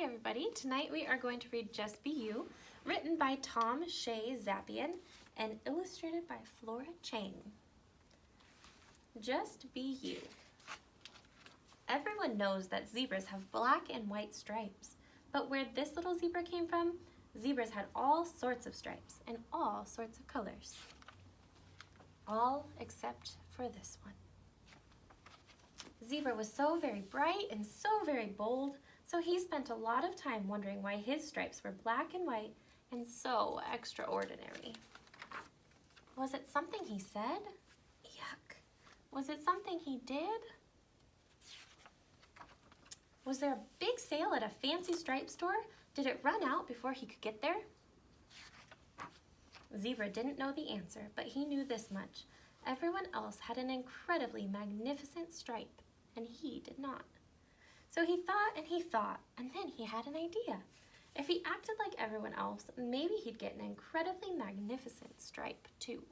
everybody. Tonight we are going to read Just Be You, written by Tom Shea Zappian and illustrated by Flora Chang. Just Be You. Everyone knows that zebras have black and white stripes, but where this little zebra came from, zebras had all sorts of stripes and all sorts of colors. All except for this one. Zebra was so very bright and so very bold, so he spent a lot of time wondering why his stripes were black and white and so extraordinary. Was it something he said? Yuck. Was it something he did? Was there a big sale at a fancy stripe store? Did it run out before he could get there? Zebra didn't know the answer, but he knew this much. Everyone else had an incredibly magnificent stripe, and he did not. So he thought, and then he had an idea. If he acted like everyone else, maybe he'd get an incredibly magnificent stripe too.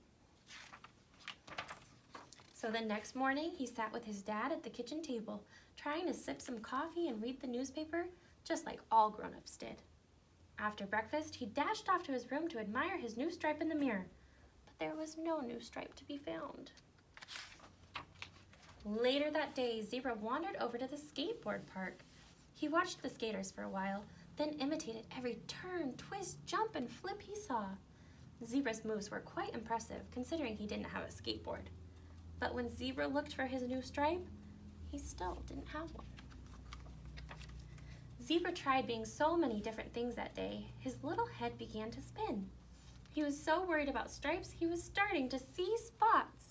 So the next morning, he sat with his dad at the kitchen table, trying to sip some coffee and read the newspaper, just like all grown-ups did. After breakfast, he dashed off to his room to admire his new stripe in the mirror, but there was no new stripe to be found. Later that day, Zebra wandered over to the skateboard park. He watched the skaters for a while, then imitated every turn, twist, jump, and flip he saw. Zebra's moves were quite impressive, considering he didn't have a skateboard. But when Zebra looked for his new stripe, he still didn't have one. Zebra tried being so many different things that day, his little head began to spin. He was so worried about stripes, he was starting to see spots.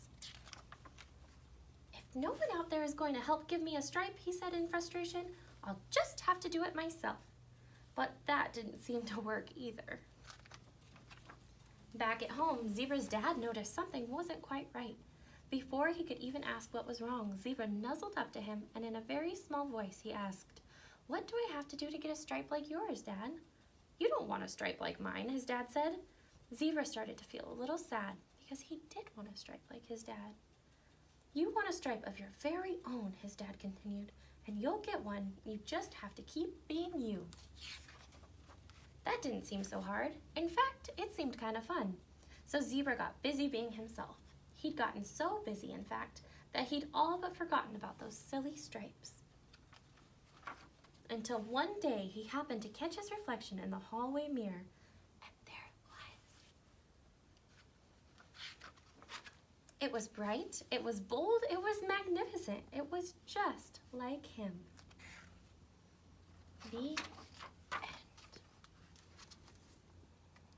If no one out there is going to help give me a stripe, he said in frustration, I'll just have to do it myself. But that didn't seem to work either. Back at home, Zebra's dad noticed something wasn't quite right. Before he could even ask what was wrong, Zebra nuzzled up to him, and in a very small voice he asked, What do I have to do to get a stripe like yours, Dad? You don't want a stripe like mine, his dad said. Zebra started to feel a little sad because he did want a stripe like his dad. You want a stripe of your very own, his dad continued, and you'll get one. You just have to keep being you. That didn't seem so hard. In fact, it seemed kind of fun. So Zebra got busy being himself. He'd gotten so busy, in fact, that he'd all but forgotten about those silly stripes. Until one day he happened to catch his reflection in the hallway mirror, and there it was. It was bright, it was bold, it was magnificent. It was just like him. The